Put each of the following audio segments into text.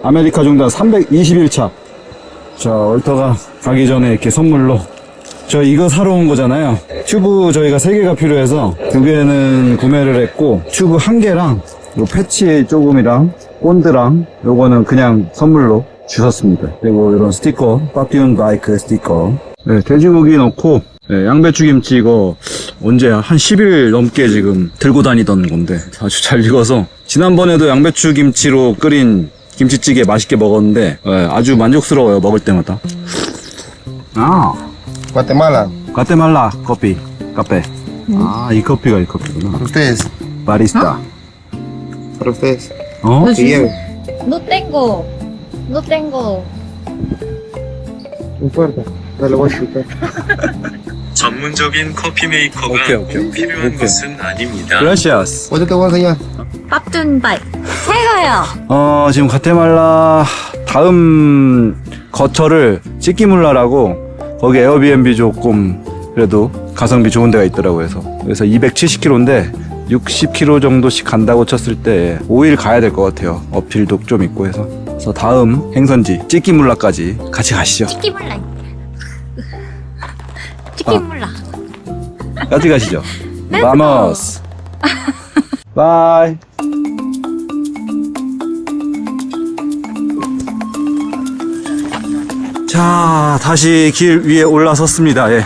아메리카 중단 321차. 자, 얼터가 가기 전에 이렇게 선물로 저 이거 사러 온 거잖아요. 튜브 저희가 3개가 필요해서 2개는 구매를 했고, 튜브 1개랑 요 패치 조금이랑 본드랑 요거는 그냥 선물로 주셨습니다. 그리고 이런 스티커, 빠띠온 바이크 스티커. 네, 돼지고기 넣고, 네, 양배추김치 이거 언제 한 10일 넘게 지금 들고 다니던 건데 아주 잘 익어서, 지난번에도 양배추김치로 끓인 김치찌개 맛있게 먹었는데, 네, 아주 만족스러워요, 먹을 때마다. Guatemala. 과테말라 커피, 카페. 이 커피가 이 커피구나. Para ustedes. 바리스타. Para ustedes. 어? Que lleven. No tengo. No tengo. No importa. Te lo voy a explicar. 전문적인 커피 메이커가 오케이. 필요한 것은 아닙니다. 그라시아스. Ahorita te voy a enseñar. 밥둔바이. 새거요. 지금 과테말라 다음 거처를 찌끼물라라고, 거기 에어비앤비 조금 그래도 가성비 좋은 데가 있더라고요. 그래서 270km인데 60km 정도씩 간다고 쳤을 때 5일 가야 될 것 같아요. 어필도 좀 있고 해서. 그래서 다음 행선지 찌끼물라까지 같이 가시죠. 치킨몰라. 치킨몰라. 같이 가시죠. 네, 바모스. 바이. 자, 다시 길 위에 올라섰습니다. 예.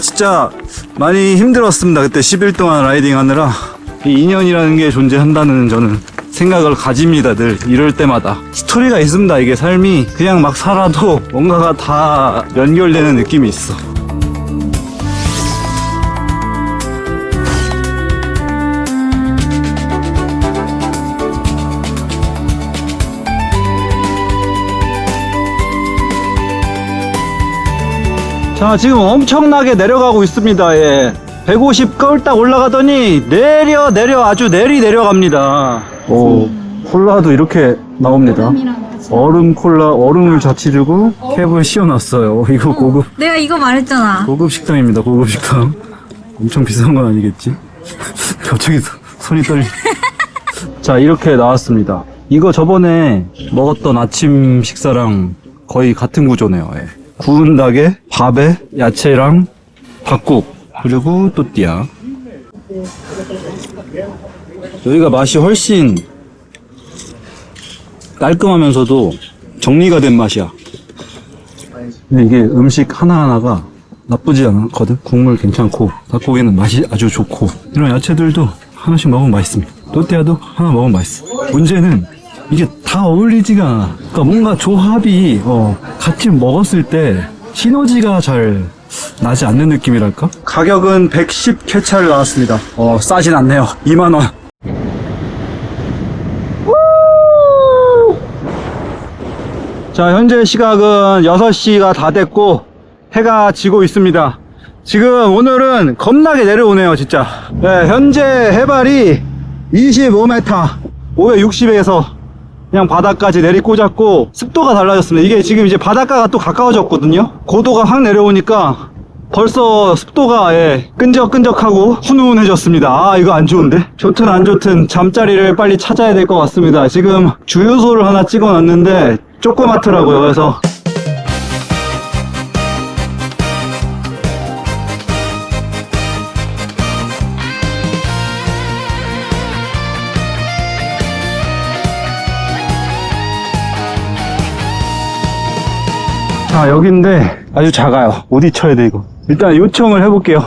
진짜 많이 힘들었습니다. 그때 10일 동안 라이딩 하느라. 이 인연이라는 게 존재한다는 저는 생각을 가집니다. 늘 이럴 때마다 스토리가 있습니다. 이게 삶이 그냥 막 살아도 뭔가가 다 연결되는 느낌이 있어. 자, 지금 엄청나게 내려가고 있습니다. 예. 150 꼴딱 올라가더니 내려 아주 내려갑니다. 오, 콜라도 이렇게 나옵니다. 얼음 콜라, 얼음을 자치르고 캡을 씌워놨어요. 이거 고급 내가 이거 말했잖아. 식당입니다. 고급 식당. 엄청 비싼 건 아니겠지? 갑자기 손이 떨리. 자, 이렇게 나왔습니다. 이거 저번에 먹었던 아침 식사랑 거의 같은 구조네요. 예. 구운 닭에 밥에 야채랑 밥국, 그리고 또띠아. 여기가 맛이 훨씬 깔끔하면서도 정리가 된 맛이야. 근데 이게 음식 하나하나가 나쁘지 않거든. 국물 괜찮고 닭고기는 맛이 아주 좋고, 이런 야채들도 하나씩 먹으면 맛있습니다. 또띠아도 하나 먹으면 맛있어. 문제는 이게 다 어울리지가 않아. 그러니까 뭔가 조합이 같이 먹었을 때 시너지가 잘 나지 않는 느낌이랄까? 가격은 110 캐찰 나왔습니다. 싸진 않네요. 2만원. 자, 현재 시각은 6시가 다 됐고 해가 지고 있습니다. 지금 오늘은 겁나게 내려오네요, 진짜. 네, 현재 해발이 25m, 560에서 그냥 바닥까지 내리꽂았고, 습도가 달라졌습니다. 이게 지금 이제 바닷가가 또 가까워졌거든요. 고도가 확 내려오니까 벌써 습도가 끈적끈적하고 훈훈해졌습니다. 이거 안 좋은데? 좋든 안 좋든 잠자리를 빨리 찾아야 될 것 같습니다. 지금 주유소를 하나 찍어놨는데 조그맣더라고요. 그래서 자, 여긴데 아주 작아요. 어디 쳐야 돼 이거. 일단 요청을 해볼게요.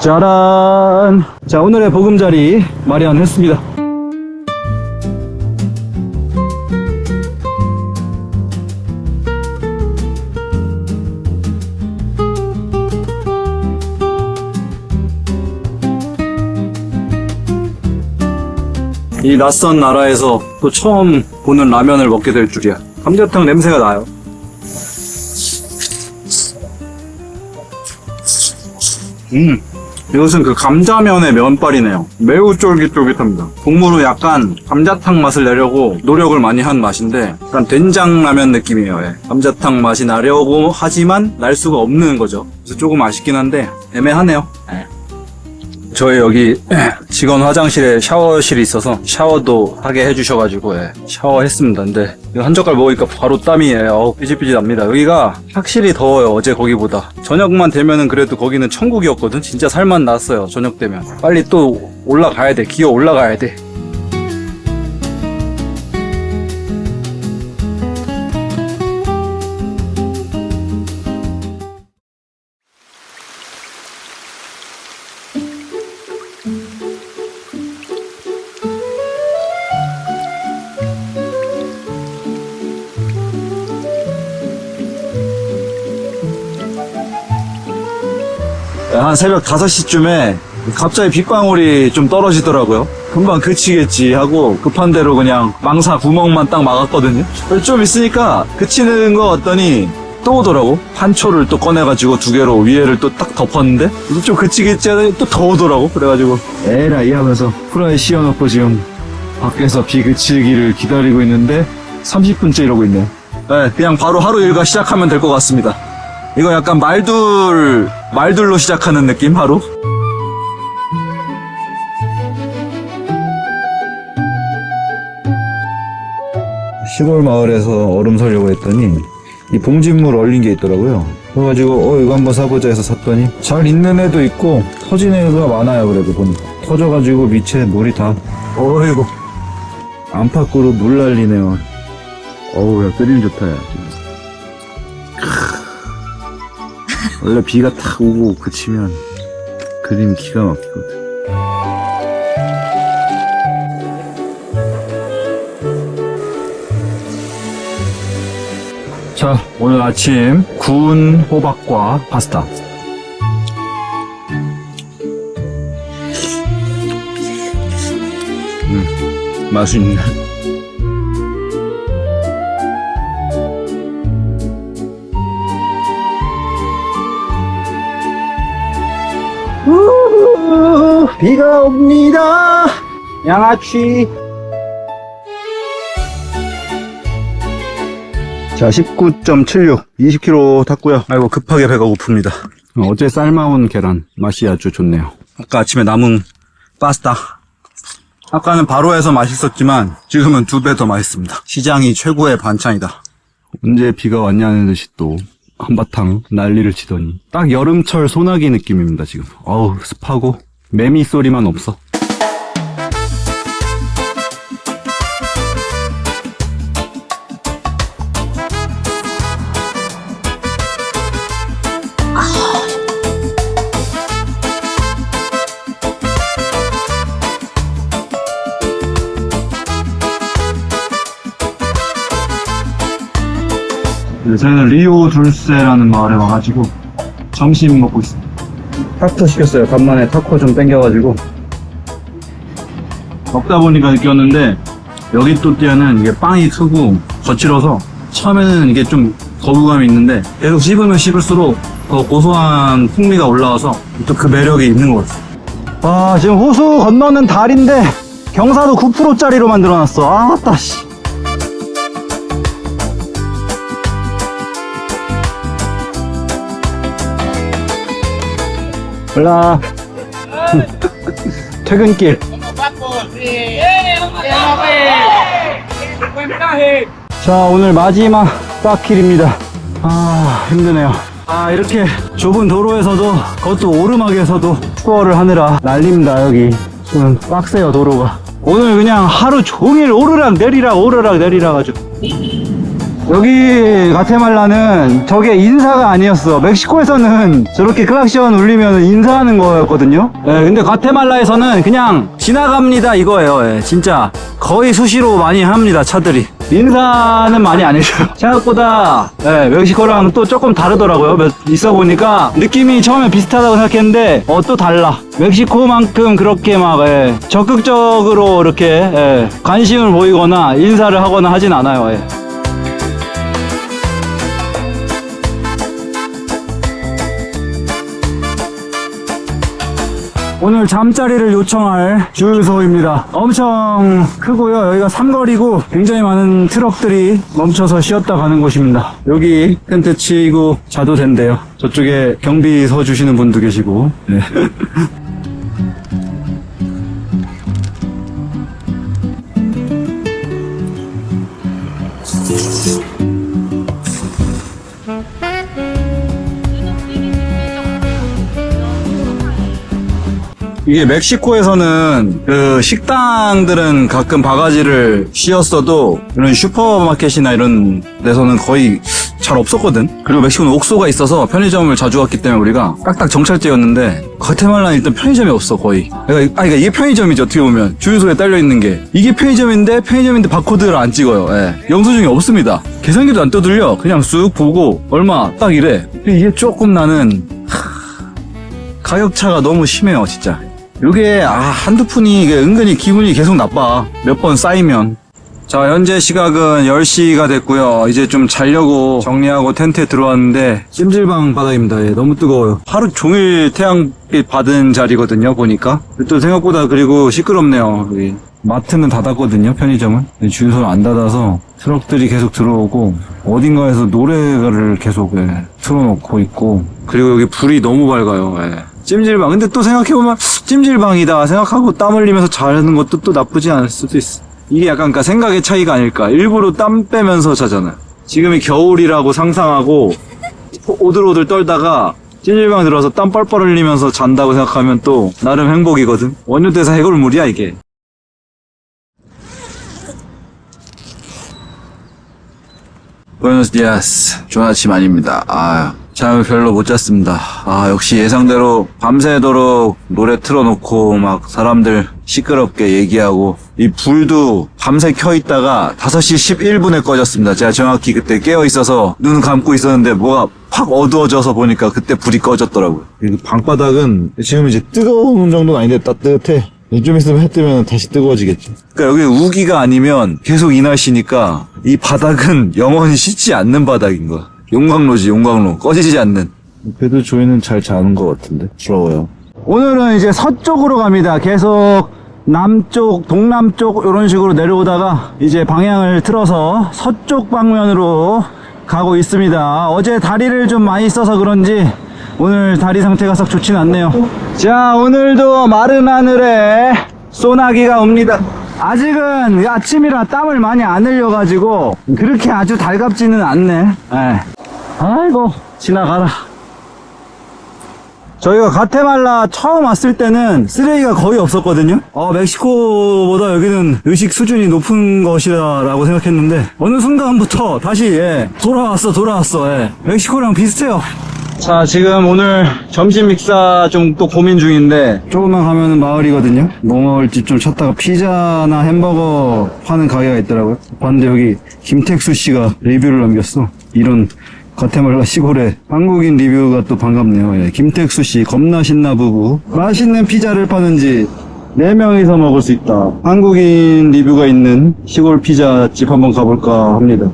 짜란. 자, 오늘의 보금자리 마련했습니다. 이 낯선 나라에서 또 처음 보는 라면을 먹게 될 줄이야. 감자탕 냄새가 나요. 이것은 그 감자면의 면발이네요. 매우 쫄깃쫄깃합니다. 국물로 약간 감자탕 맛을 내려고 노력을 많이 한 맛인데, 약간 된장라면 느낌이에요. 예. 감자탕 맛이 나려고 하지만 날 수가 없는 거죠. 그래서 조금 아쉽긴 한데 애매하네요. 예. 저희 여기 직원 화장실에 샤워실이 있어서 샤워도 하게 해주셔가지고 샤워했습니다. 근데 이거 한 젓갈 먹으니까 바로 땀이 삐질삐질납니다. 여기가 확실히 더워요. 어제 거기보다. 저녁만 되면은 그래도 거기는 천국이었거든. 진짜 살만 났어요. 저녁 되면. 빨리 또 올라가야 돼. 기어 올라가야 돼. 한 새벽 5시쯤에 갑자기 빗방울이 좀 떨어지더라고요. 금방 그치겠지 하고 급한 대로 그냥 망사 구멍만 딱 막았거든요. 좀 있으니까 그치는 거 같더니 또 오더라고. 판초를 또 꺼내가지고 2개로 위에를 또 딱 덮었는데 이제 좀 그치겠지 하더니 또 더 오더라고. 그래가지고 에라이 하면서 프라이 씌워놓고 지금 밖에서 비 그치기를 기다리고 있는데 30분째 이러고 있네요. 네, 그냥 바로 하루 일과 시작하면 될 것 같습니다. 이거 약간 말둘로 시작하는 느낌, 하루? 시골 마을에서 얼음 사려고 했더니 이 봉진물 얼린 게 있더라고요. 그래가지고 이거 한번 사보자 해서 샀더니 잘 있는 애도 있고 터진 애가 많아요. 그래도 보니까 터져가지고 밑에 물이 다 어이구 안팎으로 물 날리네요. 어우, 야, 그림 좋다, 야. 원래 비가 탁 오고 그치면 그림 기가 막히거든. 자, 오늘 아침 구운 호박과 파스타. 맛있네. 비가 옵니다. 양아치. 자, 19.76 20km 탔고요. 아이고, 급하게 배가 고픕니다. 어제 삶아온 계란 맛이 아주 좋네요. 아까 아침에 남은 파스타. 아까는 바로 해서 맛있었지만 지금은 2배 더 맛있습니다. 시장이 최고의 반찬이다. 언제 비가 왔냐는 듯이 또 한바탕 난리를 치더니 딱 여름철 소나기 느낌입니다. 지금 어우, 습하고 매미 소리만 없어. 저희는 리오 둘세라는 마을에 와가지고 점심 먹고 있습니다. 타코 시켰어요. 간만에 타코 좀 땡겨가지고 먹다 보니까 느꼈는데 여기 또띠아는 이게 빵이 크고 거칠어서 처음에는 이게 좀 거부감이 있는데 계속 씹으면 씹을수록 더 고소한 풍미가 올라와서 또 그 매력이 있는 것 같아요. 지금 호수 건너는 다리인데 경사도 9%짜리로 만들어놨어. 아따 씨. 올라. 퇴근길. 자, 오늘 마지막 바퀴입니다. 힘드네요. 이렇게 좁은 도로에서도 그것도 오르막에서도 투어를 하느라 난립니다. 여기 좀 빡세요, 도로가. 오늘 그냥 하루 종일 오르락 내리락 가지고. 여기 가테말라는 저게 인사가 아니었어. 멕시코에서는 저렇게 클락션 울리면 인사하는 거였거든요. 근데 가테말라에서는 그냥 지나갑니다 이거예요. 진짜 거의 수시로 많이 합니다, 차들이. 인사는 많이 안 해줘요. 생각보다 멕시코랑 또 조금 다르더라고요. 있어보니까 느낌이 처음에 비슷하다고 생각했는데 또 달라. 멕시코만큼 그렇게 막 적극적으로 이렇게 관심을 보이거나 인사를 하거나 하진 않아요. 오늘 잠자리를 요청할 주유소입니다. 엄청 크고요. 여기가 삼거리고 굉장히 많은 트럭들이 멈춰서 쉬었다 가는 곳입니다. 여기 텐트 치고 자도 된대요. 저쪽에 경비 서 주시는 분도 계시고. 네. 이게 멕시코에서는 그 식당들은 가끔 바가지를 씌웠어도 이런 슈퍼마켓이나 이런 데서는 거의 잘 없었거든. 그리고 멕시코는 옥소가 있어서 편의점을 자주 갔기 때문에 우리가 딱딱 정찰제였는데 과테말라는 일단 편의점이 없어 거의. 그러니까 이게 편의점이죠 어떻게 보면 주유소에 딸려 있는 게 이게 편의점인데 바코드를 안 찍어요. 예. 영수증이 없습니다. 계산기도 안 떠들려. 그냥 쑥 보고 얼마 딱 이래. 이게 조금 나는 가격차가 너무 심해요 진짜. 이게 한두 푼이 이게 은근히 기분이 계속 나빠. 몇 번 쌓이면. 자, 현재 시각은 10시가 됐고요. 이제 좀 자려고 정리하고 텐트에 들어왔는데 찜질방 바닥입니다. 예, 너무 뜨거워요. 하루 종일 태양빛 받은 자리거든요. 보니까. 또 생각보다 그리고 시끄럽네요. 여기. 마트는 닫았거든요. 편의점은. 주유소는 안 닫아서 트럭들이 계속 들어오고 어딘가에서 노래를 계속 틀어놓고 있고 그리고 여기 불이 너무 밝아요. 예. 찜질방. 근데 또 생각해보면 찜질방이다 생각하고 땀 흘리면서 자는 것도 또 나쁘지 않을 수도 있어. 이게 약간 그러니까 생각의 차이가 아닐까. 일부러 땀 빼면서 자잖아. 지금이 겨울이라고 상상하고 오들오들 떨다가 찜질방 들어와서 땀 뻘뻘 흘리면서 잔다고 생각하면 또 나름 행복이거든. 원효대사 해골물이야 이게. 부에노스 디아스. 좋은 아침 아닙니다. 잠을 별로 못 잤습니다. 역시 예상대로 밤새도록 노래 틀어놓고 막 사람들 시끄럽게 얘기하고 이 불도 밤새 켜있다가 5시 11분에 꺼졌습니다. 제가 정확히 그때 깨어있어서 눈 감고 있었는데 뭐가 팍 어두워져서 보니까 그때 불이 꺼졌더라고요. 방바닥은 지금 이제 뜨거운 정도는 아닌데 따뜻해. 좀 있으면 해 뜨면 다시 뜨거워지겠죠. 그러니까 여기 우기가 아니면 계속 이 날씨니까 이 바닥은 영원히 씻지 않는 바닥인 거야. 용광로지 용광로. 꺼지지 않는. 그래도 저희는 잘 자는 것 같은데 부러워요. 오늘은 이제 서쪽으로 갑니다. 계속 남쪽 동남쪽 이런 식으로 내려오다가 이제 방향을 틀어서 서쪽 방면으로 가고 있습니다. 어제 다리를 좀 많이 써서 그런지 오늘 다리 상태가 썩 좋진 않네요. 자, 오늘도 마른 하늘에 소나기가 옵니다. 아직은 아침이라 땀을 많이 안 흘려가지고 그렇게 아주 달갑지는 않네. 아이고 지나가라. 저희가 과테말라 처음 왔을 때는 쓰레기가 거의 없었거든요. 멕시코보다 여기는 의식 수준이 높은 것이라고 생각했는데 어느 순간부터 다시 돌아왔어. 멕시코랑 비슷해요. 자, 지금 오늘 점심 식사 좀 또 고민 중인데 조금만 가면은 마을이거든요. 뭐 먹을지 좀 찾다가 피자나 햄버거 파는 가게가 있더라고요. 봤는데 여기 김택수 씨가 리뷰를 남겼어. 이런 과테말라 시골에 한국인 리뷰가 또 반갑네요. 김택수 씨 겁나 신나 부부. 맛있는 피자를 파는지 4명이서 먹을 수 있다. 한국인 리뷰가 있는 시골 피자집 한번 가볼까 합니다.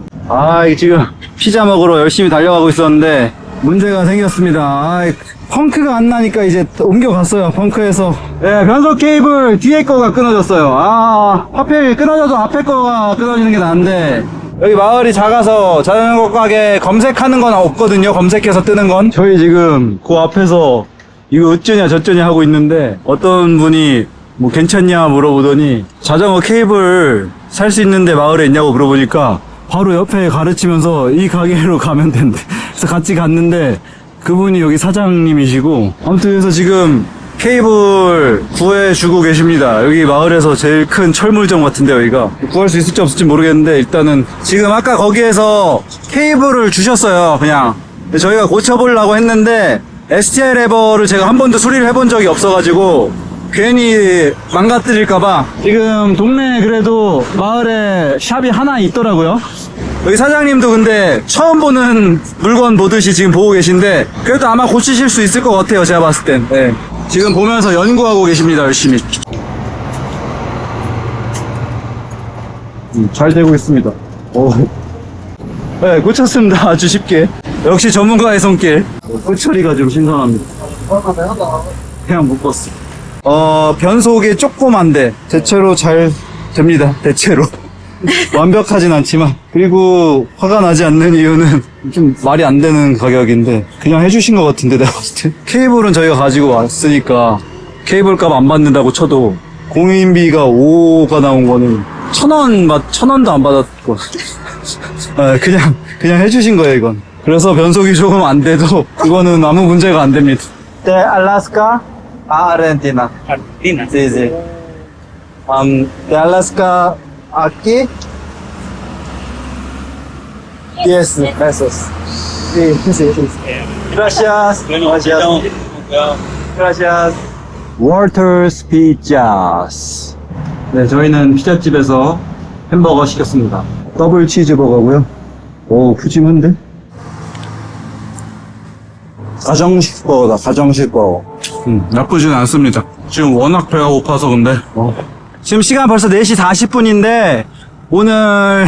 이게 지금 피자 먹으러 열심히 달려가고 있었는데 문제가 생겼습니다. 펑크가 안 나니까 이제 옮겨갔어요. 펑크에서 변속 케이블 뒤에 거가 끊어졌어요. 하필 끊어져도 앞에 거가 끊어지는 게 나은데 여기 마을이 작아서 자전거 가게 검색하는 건 없거든요. 검색해서 뜨는 건. 저희 지금 그 앞에서 이거 어쩌냐 저쩌냐 하고 있는데 어떤 분이 뭐 괜찮냐 물어보더니 자전거 케이블 살 수 있는데 마을에 있냐고 물어보니까 바로 옆에 가르치면서 이 가게로 가면 된대. 그래서 같이 갔는데 그분이 여기 사장님이시고 아무튼 그래서 지금 케이블 구해주고 계십니다. 여기 마을에서 제일 큰 철물점 같은데 여기가 구할 수 있을지 없을지 모르겠는데 일단은 지금 아까 거기에서 케이블을 주셨어요. 그냥 저희가 고쳐보려고 했는데 STI 레버를 제가 한 번도 수리를 해본 적이 없어가지고 괜히 망가뜨릴까봐 지금 동네에 그래도 마을에 샵이 하나 있더라고요. 여기 사장님도 근데 처음 보는 물건 보듯이 지금 보고 계신데 그래도 아마 고치실 수 있을 것 같아요. 제가 봤을 땐. 지금 보면서 연구하고 계십니다. 열심히. 잘 되고 있습니다. 고쳤습니다. 아주 쉽게. 역시 전문가의 손길. 끝처리가 좀 신선합니다. 그냥 묶었어. 변속이 조그만데 대체로 잘 됩니다. 대체로. 완벽하진 않지만. 그리고 화가 나지 않는 이유는 좀 말이 안 되는 가격인데 그냥 해주신 것 같은데 내가 봤을 때. 케이블은 저희가 가지고 왔으니까 케이블 값 안 받는다고 쳐도 공인비가 5가 나온 거는 1,000원도 안 받았고 그냥 해주신 거예요, 이건. 그래서 변속이 조금 안 돼도, 이거는 아무 문제가 안 됩니다. De Alaska a Argentina. Argentina. Sí, sí. De Alaska aquí, 10 pesos. Sí, sí, sí. Gracias. Gracias. Gracias. Walters Pizzas. 네, 저희는 피자집에서 햄버거 시켰습니다. 더블 치즈버거고요. 오, 푸짐한데? 가정식 버거다, 가정식 버거. 나쁘진 않습니다. 지금 워낙 배가 고파서 근데. 지금 시간 벌써 4시 40분인데, 오늘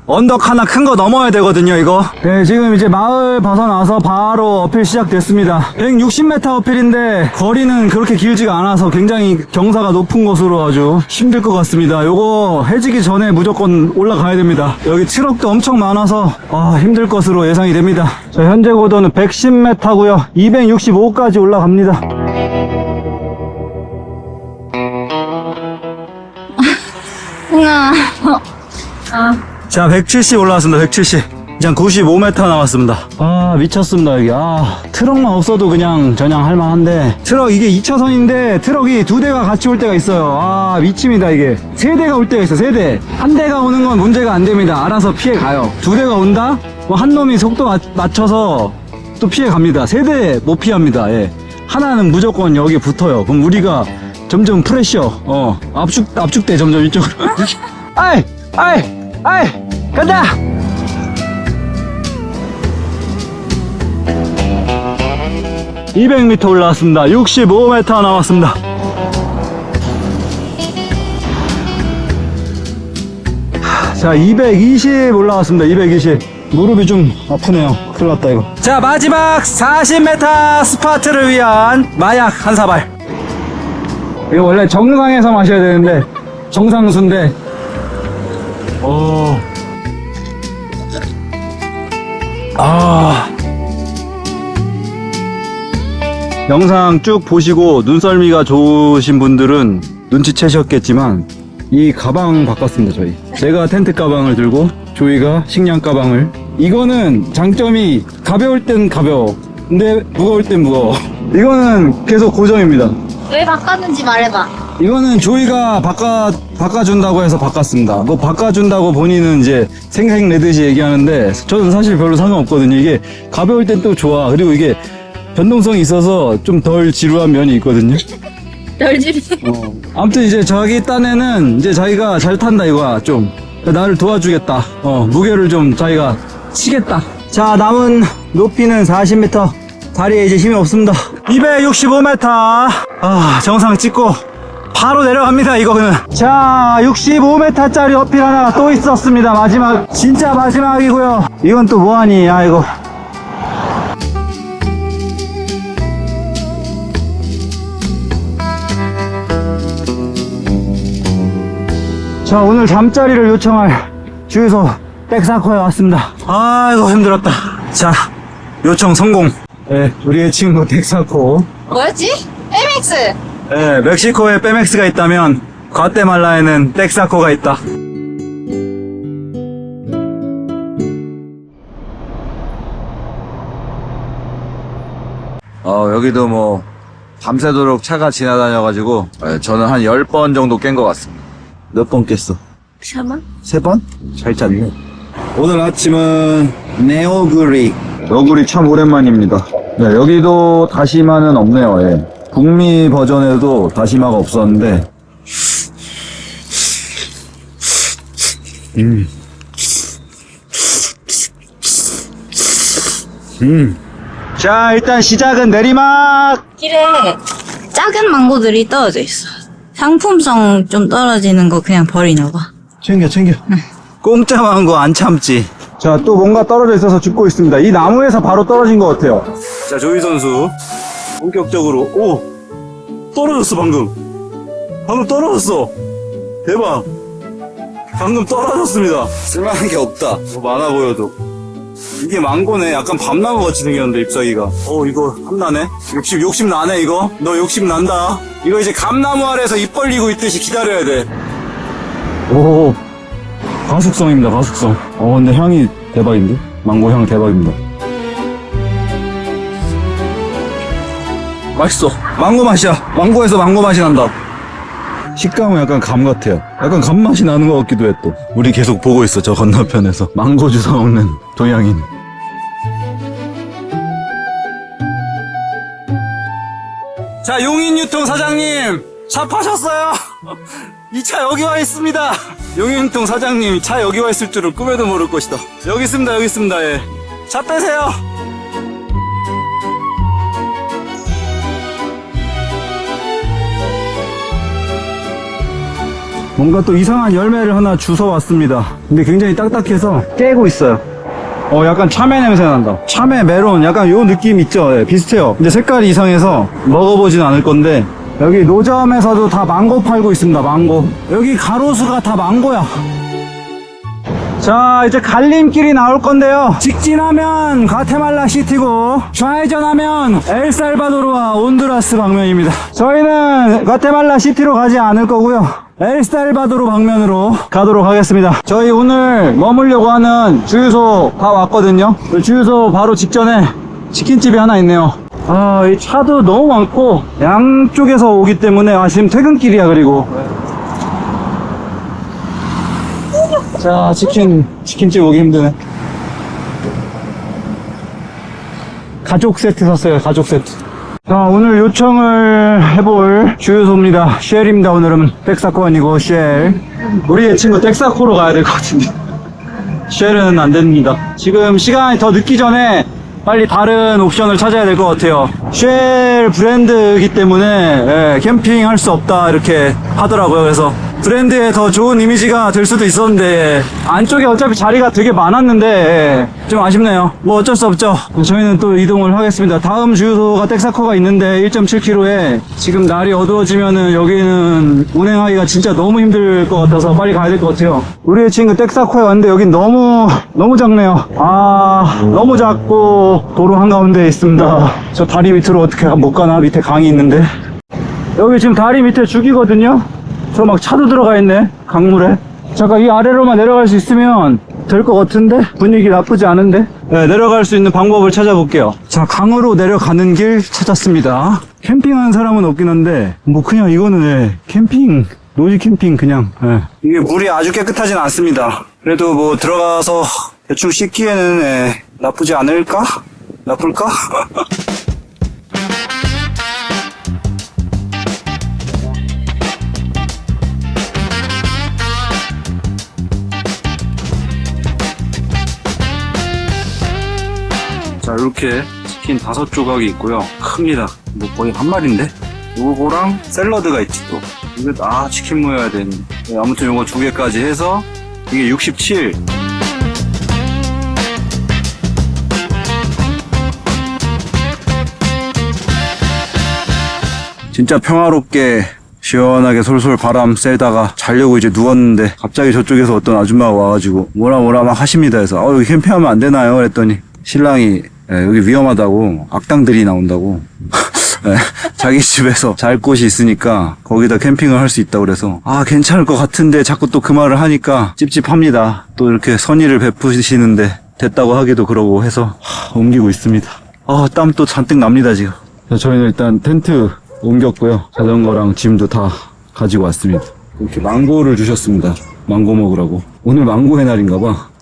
언덕 하나 큰 거 넘어야 되거든요, 이거. 네, 지금 이제 마을 벗어나서 바로 어필 시작됐습니다. 160m 어필인데, 거리는 그렇게 길지가 않아서 굉장히 경사가 높은 곳으로 아주 힘들 것 같습니다. 요거 해지기 전에 무조건 올라가야 됩니다. 여기 트럭도 엄청 많아서, 힘들 것으로 예상이 됩니다. 자, 현재 고도는 110m고요. 265까지 올라갑니다. 자, 170 올라왔습니다. 170. 이제 한 95m 남았습니다. 미쳤습니다, 여기. 트럭만 없어도 그냥 할만한데. 트럭, 이게 2차선인데, 트럭이 2대가 같이 올 때가 있어요. 미칩니다, 이게. 3대가 올 때가 있어, 3대. 한 대가 오는 건 문제가 안 됩니다. 알아서 피해 가요. 2대가 온다? 한 놈이 속도 맞춰서 또 피해 갑니다. 3대 못 피합니다, 예. 하나는 무조건 여기 붙어요. 그럼 우리가 점점 프레셔, 압축돼, 점점 이쪽으로. 아이! 간다! (200m) 올라왔습니다. 65m 남았습니다. 자, 220 올라왔습니다. 220. 무릎이 좀 아프네요. 큰일 났다, 이거. 자, 마지막 40m 스파트를 위한 마약 한 사발. 이거 원래 정상에서 마셔야 되는데, 정상수인데, 영상 쭉 보시고 눈썰미가 좋으신 분들은 눈치채셨겠지만 이 가방 바꿨습니다. 제가 텐트 가방을 들고 조이가 식량 가방을. 이거는 장점이 가벼울 땐 가벼워, 근데 무거울 땐 무거워. 이거는 계속 고정입니다. 왜 바꿨는지 말해봐. 이거는 조이가 바꿔준다고 해서 바꿨습니다. 뭐 바꿔준다고 본인은 이제 생색내듯이 얘기하는데 저는 사실 별로 상관없거든요. 이게 가벼울 땐 또 좋아. 그리고 이게 변동성이 있어서 좀 덜 지루한 면이 있거든요. 덜 지루. 아무튼 이제 자기 딴에는 이제 자기가 잘 탄다 이거야. 좀 나를 도와주겠다. 무게를 좀 자기가 치겠다. 자, 남은 높이는 40m. 다리에 이제 힘이 없습니다. 265m. 정상 찍고 바로 내려갑니다, 이거는. 자, 65m짜리 어필 하나가 또 있었습니다. 마지막, 진짜 마지막이고요. 이건 또 뭐하니, 이거. 자, 오늘 잠자리를 요청할 주유소 백사코에 왔습니다. 아이고, 힘들었다. 자, 요청 성공. 네, 우리의 친구 백사코. 뭐였지? MX. 네, 멕시코에 페맥스가 있다면 과테말라에는 텍사코가 있다. 여기도 뭐 밤새도록 차가 지나다녀가지고 저는 한 10번 정도 깬 것 같습니다. 몇 번 깼어? 3번? 3번? 잘 잤네. 오늘 아침은 네오그리. 너구리 참 오랜만입니다. 네, 여기도 다시마는 없네요. 예. 북미 버전에도 다시마가 없었는데. 자, 일단 시작은 내리막. 길에 작은 망고들이 떨어져 있어. 상품성 좀 떨어지는 거 그냥 버리나 봐. 챙겨. 공짜 망고 안 참지. 자, 또 뭔가 떨어져 있어서 줍고 있습니다. 이 나무에서 바로 떨어진 것 같아요. 자, 조이 선수 본격적으로. 떨어졌어. 방금 떨어졌어. 대박. 방금 떨어졌습니다. 쓸만한 게 없다. 많아 보여도. 이게 망고네. 약간 밤나무 같이 생겼는데 잎사귀가. 이거 탐나네. 욕심 나네 이거. 너 욕심 난다. 이거 이제 감나무 아래서 입 벌리고 있듯이 기다려야 돼. 오. 가숙성입니다, 가숙성. 근데 향이 대박인데? 망고 향 대박입니다. 맛있어. 망고 맛이야. 망고에서 망고 맛이 난다. 식감은 약간 감 같아요. 약간 감 맛이 나는 것 같기도 해, 또. 우리 계속 보고 있어, 저 건너편에서. 망고 주워 먹는 동양인. 자, 용인유통 사장님, 차 파셨어요? 이 차 여기 와 있습니다. 용인유통 사장님, 차 여기 와 있을 줄은 꿈에도 모를 것이다. 여기 있습니다, 여기 있습니다, 예. 차 빼세요. 뭔가 또 이상한 열매를 하나 주워 왔습니다. 근데 굉장히 딱딱해서 깨고 있어요. 약간 참외 냄새 난다. 참외, 메론, 약간 요 느낌 있죠? 예, 비슷해요. 근데 색깔이 이상해서 먹어보진 않을 건데, 여기 노점에서도 다 망고 팔고 있습니다, 망고. 여기 가로수가 다 망고야. 자, 이제 갈림길이 나올 건데요. 직진하면 과테말라 시티고, 좌회전하면 엘살바도르와 온두라스 방면입니다. 저희는 과테말라 시티로 가지 않을 거고요. 엘살바도르 방면으로 가도록 하겠습니다. 저희 오늘 머물려고 하는 주유소 다 왔거든요. 그 주유소 바로 직전에 치킨집이 하나 있네요. 이 차도 너무 많고 양쪽에서 오기 때문에 지금 퇴근길이야. 그리고 자, 치킨집 오기 힘드네. 가족 세트 샀어요, 가족 세트. 자, 오늘 요청을 해볼 주유소입니다. 쉘입니다. 오늘은 텍사코 아니고 쉘. 우리의 친구 텍사코로 가야 될 것 같은데 쉘은 안 됩니다. 지금 시간이 더 늦기 전에 빨리 다른 옵션을 찾아야 될 것 같아요. 쉘 브랜드이기 때문에 캠핑할 수 없다 이렇게 하더라고요. 그래서 브랜드에 더 좋은 이미지가 될 수도 있었는데 안쪽에 어차피 자리가 되게 많았는데 좀 아쉽네요. 뭐 어쩔 수 없죠. 저희는 또 이동을 하겠습니다. 다음 주유소가 텍사코가 있는데 1.7km에 지금 날이 어두워지면은 여기는 운행하기가 진짜 너무 힘들 것 같아서 빨리 가야 될 것 같아요. 우리의 친구 텍사코에 왔는데 여긴 너무 작네요. 너무 작고 도로 한가운데에 있습니다. 저 다리 밑으로 어떻게 못 가나? 밑에 강이 있는데 여기 지금 다리 밑에 죽이거든요. 저 막 차도 들어가 있네, 강물에. 잠깐 이 아래로만 내려갈 수 있으면 될 것 같은데? 분위기 나쁘지 않은데? 네, 내려갈 수 있는 방법을 찾아볼게요. 자, 강으로 내려가는 길 찾았습니다. 캠핑하는 사람은 없긴 한데 뭐 그냥 이거는 캠핑, 노지 캠핑 그냥. 이게 물이 아주 깨끗하진 않습니다. 그래도 뭐 들어가서 대충 씻기에는 나쁘지 않을까? 나쁠까? 자, 이렇게 치킨 5조각이 있고요. 큽니다. 뭐 거의 한 마리인데? 요거랑 샐러드가 있지 또. 이거 치킨 모여야 되는. 아무튼 요거 2개까지 해서 이게 67. 진짜 평화롭게 시원하게 솔솔 바람 쐬다가 자려고 이제 누웠는데 갑자기 저쪽에서 어떤 아줌마가 와가지고 뭐라 막 하십니다. 해서 여기 캠핑하면 안 되나요? 그랬더니 신랑이 여기 위험하다고, 악당들이 나온다고. 자기 집에서 잘 곳이 있으니까 거기다 캠핑을 할 수 있다고 그래서 괜찮을 것 같은데 자꾸 또 그 말을 하니까 찝찝합니다. 또 이렇게 선의를 베푸시는데 됐다고 하기도 그러고 해서 옮기고 있습니다. 땀 또 잔뜩 납니다 지금. 저희는 일단 텐트 옮겼고요. 자전거랑 짐도 다 가지고 왔습니다. 이렇게 망고를 주셨습니다. 망고 먹으라고. 오늘 망고의 날인가봐.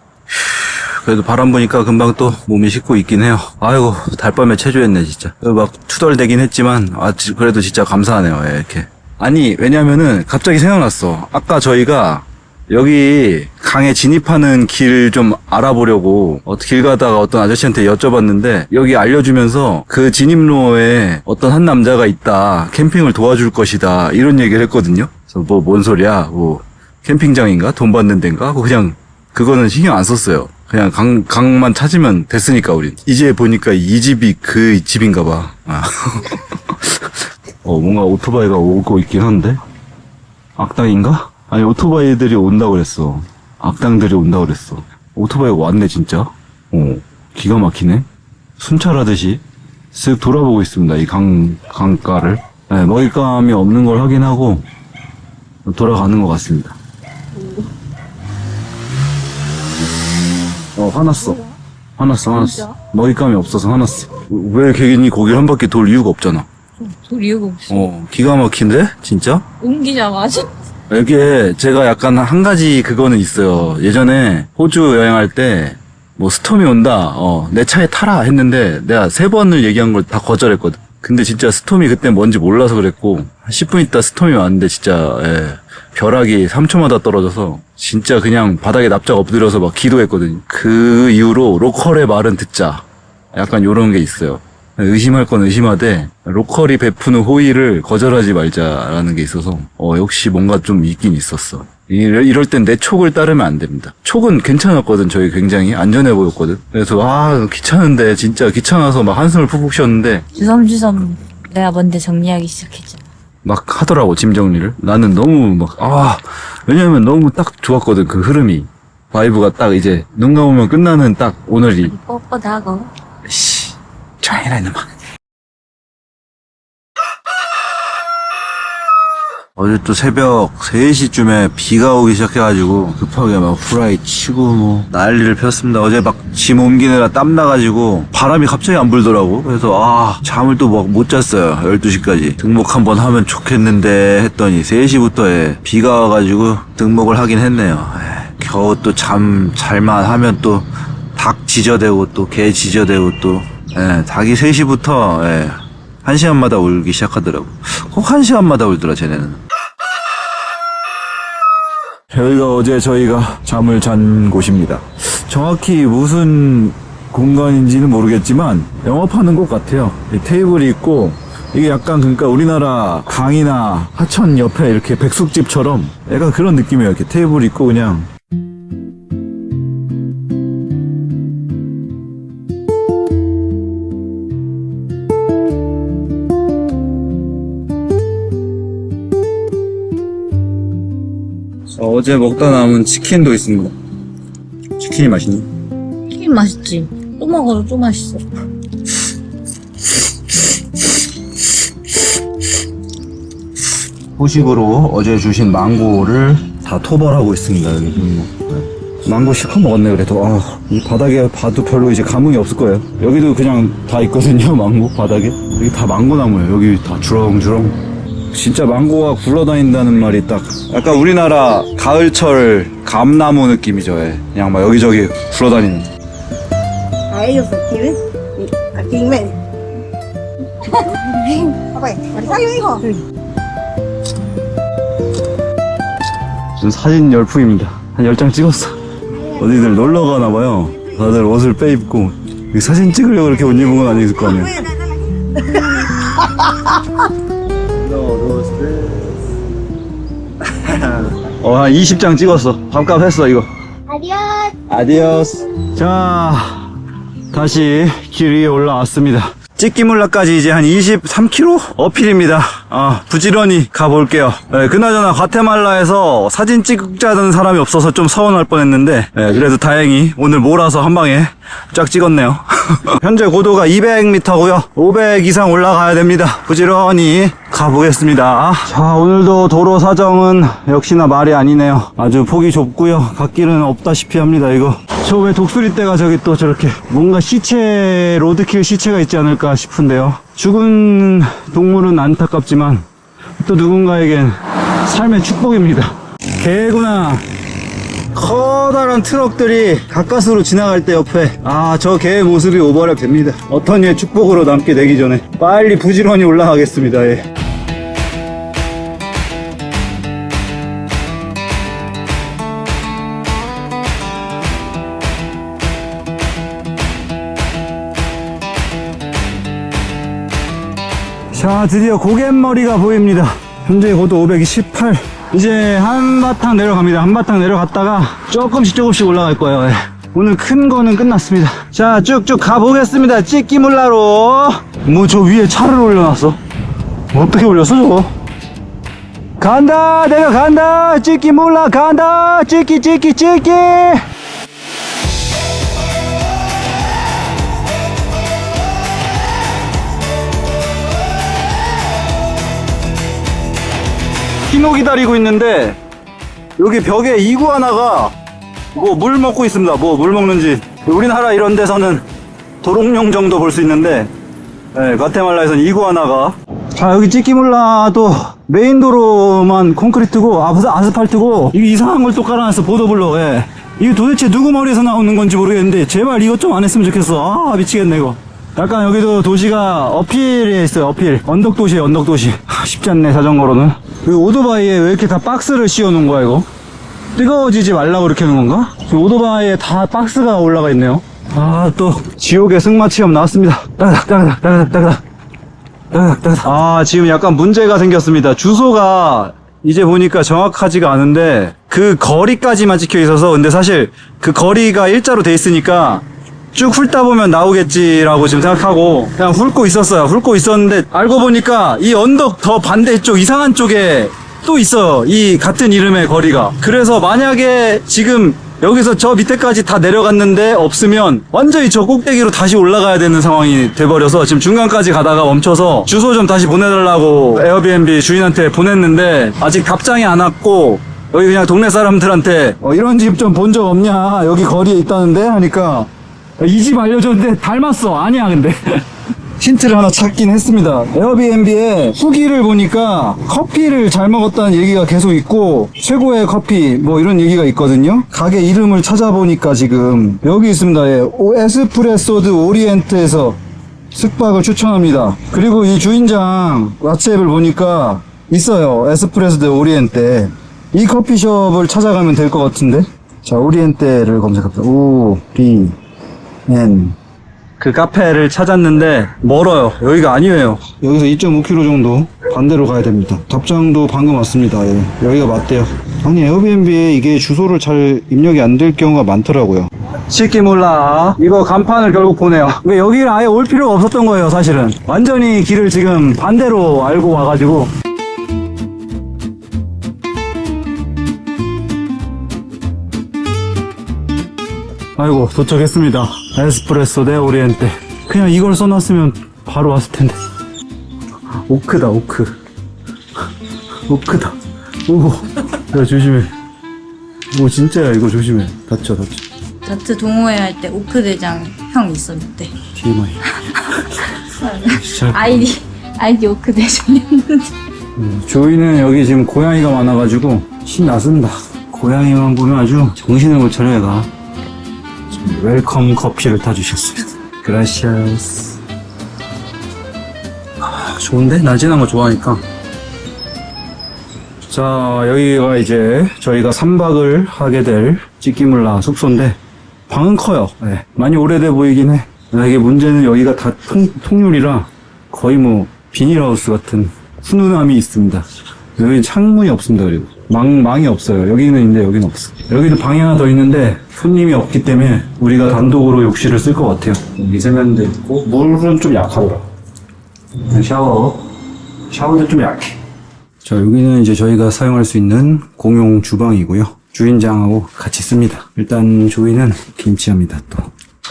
그래도 바람 보니까 금방 또 몸이 식고 있긴 해요. 아이고, 달밤에 체조했네, 진짜. 막 투덜대긴 했지만, 그래도 진짜 감사하네요, 이렇게. 아니, 왜냐면은 갑자기 생각났어. 아까 저희가 여기 강에 진입하는 길을 좀 알아보려고 길 가다가 어떤 아저씨한테 여쭤봤는데 여기 알려주면서 그 진입로에 어떤 한 남자가 있다. 캠핑을 도와줄 것이다. 이런 얘기를 했거든요. 그래서 뭔 소리야? 캠핑장인가? 돈 받는 데인가? 그냥 그거는 신경 안 썼어요. 그냥 강만 찾으면 됐으니까 우린. 이제 보니까 이 집이 그 집인가 봐. 뭔가 오토바이가 오고 있긴 한데? 악당인가? 아니, 오토바이들이 온다고 그랬어. 악당들이 온다고 그랬어. 오토바이가 왔네, 진짜. 기가 막히네. 순찰하듯이 쓱 돌아보고 있습니다, 이 강가를. 네, 먹잇감이 없는 걸 확인하고 돌아가는 것 같습니다. 화났어. 먹잇감이 없어서 화났어. 왜 개긴이 거길 한 바퀴 돌 이유가 없잖아. 돌 이유가 없어. 기가 막힌데? 진짜? 옮기자마자. 이게 제가 약간 한 가지 그거는 있어요. 예전에 호주 여행할 때 뭐 스톰이 온다. 내 차에 타라 했는데 내가 3번을 얘기한 걸 다 거절했거든. 근데 진짜 스톰이 그때 뭔지 몰라서 그랬고 한 10분 있다 스톰이 왔는데 진짜 벼락이 3초마다 떨어져서 진짜 그냥 바닥에 납작 엎드려서 막 기도했거든요. 그 이후로 로컬의 말은 듣자. 약간 요런 게 있어요. 의심할 건 의심하되 로컬이 베푸는 호의를 거절하지 말자라는 게 있어서 역시 뭔가 좀 있긴 있었어. 이럴 땐 내 촉을 따르면 안 됩니다. 촉은 괜찮았거든. 저희 굉장히 안전해 보였거든. 그래서 귀찮은데 진짜 귀찮아서 막 한숨을 푹푹 쉬었는데 주섬주섬 내가 먼저 정리하기 시작했잖아. 막 하더라고 짐 정리를. 나는 너무 왜냐면 너무 딱 좋았거든. 그 흐름이 바이브가 딱 이제 눈 감으면 끝나는 딱 오늘이 뻣뻣하고. 씨 조용히라 이놈아. 어제 또 새벽 3시쯤에 비가 오기 시작해가지고 급하게 막 후라이 치고 난리를 폈습니다. 어제 막 짐 옮기느라 땀 나가지고 바람이 갑자기 안 불더라고. 그래서 잠을 또 막 못 잤어요. 12시까지 등목 한번 하면 좋겠는데 했더니 3시부터 비가 와가지고 등목을 하긴 했네요. 겨우 또 잠 잘만 하면 또 닭 지저대고 또 개 지저대고 또 닭이 3시부터 1시간마다 울기 시작하더라고. 꼭 1시간마다 울더라 쟤네는. 여기가 어제 저희가 잠을 잔 곳입니다. 정확히 무슨 공간인지는 모르겠지만 영업하는 곳 같아요. 이 테이블이 있고 이게 약간 그러니까 우리나라 강이나 하천 옆에 이렇게 백숙집처럼 약간 그런 느낌이에요. 이렇게 테이블이 있고 그냥. 어제 먹다 남은 치킨도 있습니다. 치킨이 맛있네. 치킨 맛있지? 또 먹어도 또 맛있어. 후식으로 어제 주신 망고를 다 토벌하고 있습니다. 여기 망고 실컷 먹었네. 그래도 이 바닥에 봐도 별로 이제 감흥이 없을 거예요. 여기도 그냥 다 있거든요. 망고 바닥에 여기 다 망고 나무예요. 여기 다 주렁주렁. 진짜 망고가 굴러다닌다는 말이 딱 약간 우리나라 가을철 감나무 느낌이죠. 그냥 막 여기저기 굴러다니는. Ellos aquí, aquí ven. Papá, ¿Marisario dijo? 전 사진 열풍입니다. 한 10장 찍었어. 어디들 놀러 가나봐요. 다들 옷을 빼입고 사진 찍으려고 이렇게 옷 입은 건 아니었을 거 아니에요. 한 20장 찍었어. 밥값 했어 이거. 아디오스. 자, 다시 길 위에 올라왔습니다. 찍기물라까지 이제 한 23km 어필입니다. 부지런히 가볼게요. 그나저나 과테말라에서 사진 찍자는 사람이 없어서 좀 서운할 뻔했는데 그래도 다행히 오늘 몰아서 한 방에 쫙 찍었네요. 현재 고도가 200m고요 500 이상 올라가야 됩니다. 부지런히 가보겠습니다. 자, 오늘도 도로 사정은 역시나 말이 아니네요. 아주 폭이 좁고요 갓길은 없다시피 합니다. 이거 저 왜 독수리떼가 저기 또 저렇게 뭔가 시체, 로드킬 시체가 있지 않을까 싶은데요. 죽은 동물은 안타깝지만 또 누군가에겐 삶의 축복입니다. 개구나. 커다란 트럭들이 가까스로 지나갈 때 옆에 저 개의 모습이 오버랩 됩니다. 어떤 이의 축복으로 남게 되기 전에 빨리 부지런히 올라가겠습니다. 자, 드디어 고갯머리가 보입니다. 현재 고도 528. 이제 한바탕 내려갑니다. 한바탕 내려갔다가 조금씩 올라갈 거예요. 오늘 큰 거는 끝났습니다. 자, 쭉쭉 가보겠습니다. 찍기물라로. 저 위에 차를 올려놨어. 어떻게 올렸어 저거? 간다, 내려간다. 찍기물라 간다. 찍기. 키노 기다리고 있는데 여기 벽에 이구아나가 물 먹고 있습니다. 물 먹는지 우리나라 이런 데서는 도롱뇽 정도 볼 수 있는데, 네, 과테말라에서는 이구아나가. 자, 여기 찌끼몰라도 메인 도로만 콘크리트고, 아스팔트고, 이게 이상한 걸 또 깔아놨어, 보도블록. 예. 이게 도대체 누구 머리에서 나오는 건지 모르겠는데, 제발 이것 좀 안 했으면 좋겠어. 아, 미치겠네, 이거. 약간 여기도 도시가 어필에 있어요, 어필. 언덕도시에요, 언덕도시. 쉽지 않네, 자전거로는. 그 오토바이에 왜 이렇게 다 박스를 씌워놓은 거야, 이거? 뜨거워지지 말라고 이렇게 하는 건가? 그 오토바이에 다 박스가 올라가 있네요. 아, 또 지옥의 승마 체험 나왔습니다. 따그닥. 아, 지금 약간 문제가 생겼습니다. 주소가 이제 보니까 정확하지가 않은데 그 거리까지만 찍혀 있어서, 근데 사실 그 거리가 일자로 돼 있으니까 쭉 훑다 보면 나오겠지라고 지금 생각하고 그냥 훑고 있었어요. 훑고 있었는데 알고 보니까 이 언덕 더 반대쪽 이상한 쪽에 또 있어요. 이 같은 이름의 거리가. 그래서 만약에 지금 여기서 저 밑에까지 다 내려갔는데 없으면 완전히 저 꼭대기로 다시 올라가야 되는 상황이 돼버려서 지금 중간까지 가다가 멈춰서 주소 좀 다시 보내달라고 에어비앤비 주인한테 보냈는데 아직 답장이 안 왔고, 여기 그냥 동네 사람들한테 이런 집 좀 본 적 없냐, 여기 거리에 있다는데 하니까 이 집 알려줬는데 닮았어. 아니야. 근데 힌트를 하나 찾긴 했습니다. 에어비앤비에 후기를 보니까 커피를 잘 먹었다는 얘기가 계속 있고, 최고의 커피 뭐 이런 얘기가 있거든요. 가게 이름을 찾아보니까 지금 여기 있습니다. 예. 에스프레소 드 오리엔트에서 숙박을 추천합니다. 그리고 이 주인장 왓츠앱을 보니까 있어요. 에스프레소 드 오리엔테. 이 커피숍을 찾아가면 될 것 같은데. 자, 오리엔테를 검색합니다. O-R-I-E-N. 그 카페를 찾았는데 멀어요. 여기가 아니에요. 여기서 2.5km 정도 반대로 가야 됩니다. 답장도 방금 왔습니다. 예. 여기가 맞대요. 아니, 에어비앤비에 이게 주소를 잘 입력이 안 될 경우가 많더라고요. 쉽게 몰라. 이거 간판을 결국 보내요. 근데 여기를 아예 올 필요가 없었던 거예요, 사실은. 완전히 길을 지금 반대로 알고 와가지고. 아이고, 도착했습니다. 에스프레소 대 오리엔테. 그냥 이걸 써놨으면 바로 왔을 텐데. 오크다, 오크. 오크다. 오, 야, 조심해. 오, 진짜야, 이거 조심해. 다쳐. 다트 동호회 할 때 오크 대장 형 있었는데. TMI. 아이디 오크 대장이었는데. 조이는 여기 지금 고양이가 많아가지고 신났습니다. 고양이만 보면 아주 정신을 못 차려, 얘가. 웰컴 커피를 타주셨습니다. 그라시아스. 좋은데? 날씬한 거 좋아하니까. 자, 여기가 이제 저희가 3박을 하게 될 찌끼몰라 숙소인데, 방은 커요. 네, 많이 오래돼 보이긴 해. 이게 문제는 여기가 다 통유리라 거의 뭐 비닐하우스 같은 훈훈함이 있습니다. 여기는 창문이 없습니다. 그리고 망이 없어요. 여기는 있는데 여기는 없어. 여기도 방이 하나 더 있는데 손님이 없기 때문에 우리가 단독으로 욕실을 쓸 것 같아요. 여기 세면대 있고, 물은 좀 약하더라. 샤워도 좀 약해. 자, 여기는 이제 저희가 사용할 수 있는 공용 주방이고요. 주인장하고 같이 씁니다. 일단 조이는 김치합니다. 또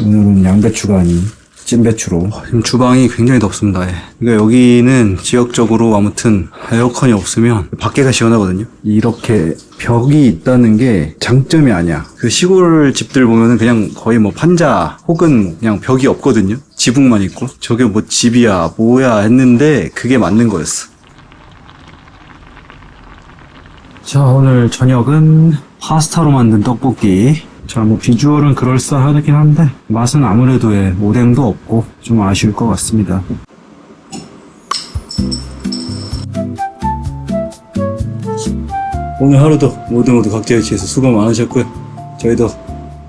오늘은 양배추가 아닌 찐배추로. 지금 주방이 굉장히 덥습니다. 예. 그러니까 여기는 지역적으로 아무튼 에어컨이 없으면 밖에가 시원하거든요. 이렇게 벽이 있다는 게 장점이 아니야. 그 시골 집들 보면은 그냥 거의 뭐 판자 혹은 그냥 벽이 없거든요. 지붕만 있고. 저게 뭐 집이야 뭐야 했는데 그게 맞는 거였어. 자, 오늘 저녁은 파스타로 만든 떡볶이. 자, 뭐 비주얼은 그럴싸하긴 한데 맛은 아무래도 오뎅도 없고 좀 아쉬울 것 같습니다. 오늘 하루도 모두 각자의 위치에서 수고 많으셨고요. 저희도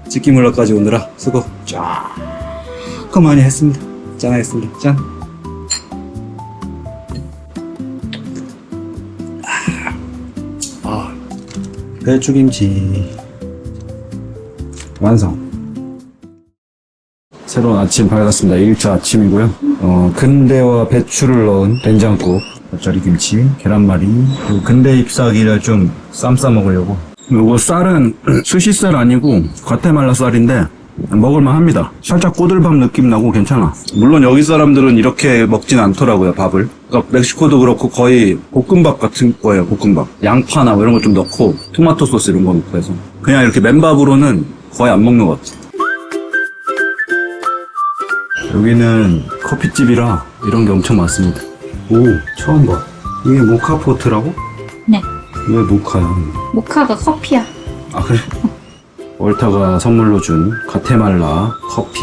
찌끼몰라까지 오느라 수고 조금 많이 했습니다. 짠하겠습니다. 짠. 배추김치 완성. 새로운 아침 밝았습니다. 1차 아침이고요. 근대와 배추를 넣은 된장국, 겉절이김치, 계란말이, 그리고 근대 잎사귀를 좀 쌈 싸 먹으려고. 요거 쌀은 스시쌀 아니고 과테말라 쌀인데 먹을만 합니다. 살짝 꼬들밥 느낌 나고 괜찮아. 물론 여기 사람들은 이렇게 먹진 않더라고요, 밥을. 그러니까 멕시코도 그렇고 거의 볶음밥 같은 거예요, 볶음밥. 양파나 뭐 이런 거 좀 넣고 토마토 소스 이런 거 넣고 해서 그냥 이렇게 맨밥으로는 거의 안 먹는 것 같아. 여기는 커피집이라 이런 게 엄청 많습니다. 오, 처음 봐. 이게 모카포트라고? 네. 왜 모카야? 모카가 커피야. 아, 그래? 월터가 선물로 준 가테말라 커피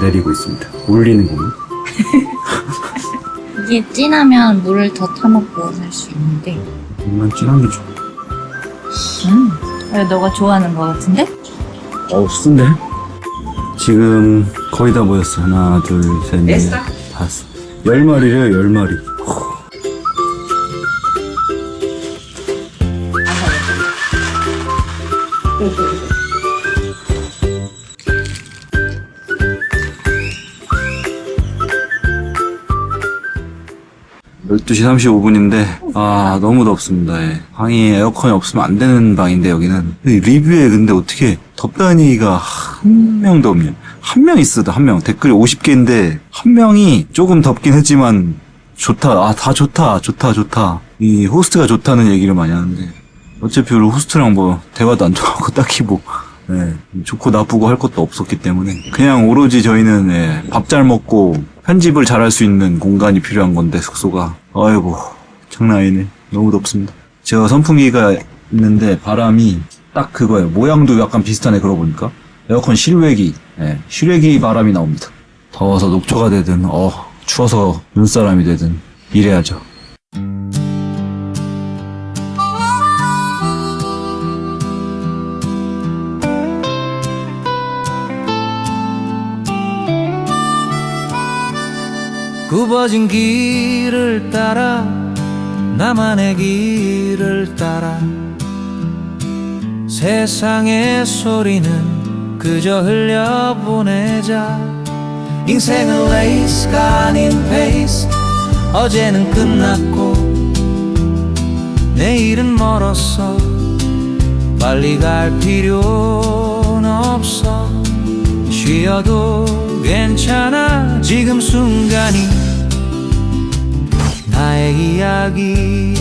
내리고 있습니다. 올리는 거는? 이게 진하면 물을 더 타먹고 살 수 있는데. 정말 진한 게 좋아. 왜 너가 좋아하는 거 같은데? 어우, 쓴데? 지금 거의 다 모였어. 하나, 둘, 셋, 넷, 다섯. 10마리래요, 10마리. (12시 35분인데) 아, 너무 덥습니다. 예. 방이 에어컨이 없으면 안 되는 방인데, 여기는 이 리뷰에 근데 어떻게 덥다니가 한 명도 없냐. 한 명 있어도 한 명. 댓글이 50개인데 한 명이 조금 덥긴 했지만 좋다. 아, 다 좋다. 좋다. 이 호스트가 좋다는 얘기를 많이 하는데, 어차피 우리 호스트랑 뭐 대화도 안 통하고 딱히 뭐 좋고 나쁘고 할 것도 없었기 때문에 그냥 오로지 저희는 밥 잘 먹고 편집을 잘 할 수 있는 공간이 필요한 건데, 숙소가 아이고 장난 아니네. 너무 덥습니다. 제가 선풍기가 있는데 바람이 딱 그거예요. 모양도 약간 비슷하네. 그러고 보니까 에어컨 실외기 실외기 바람이 나옵니다. 더워서 녹초가 되든 추워서 눈사람이 되든 이래야죠. 굽어진 길을 따라 나만의 길을 따라 세상의 소리는 그저 흘려보내자. 인생은 레이스가 아닌 페이스. 어제는 끝났고 내일은 멀었어. 빨리 갈 필요는 없어. 쉬어도 괜찮아. 지금 순간이 나의 이야기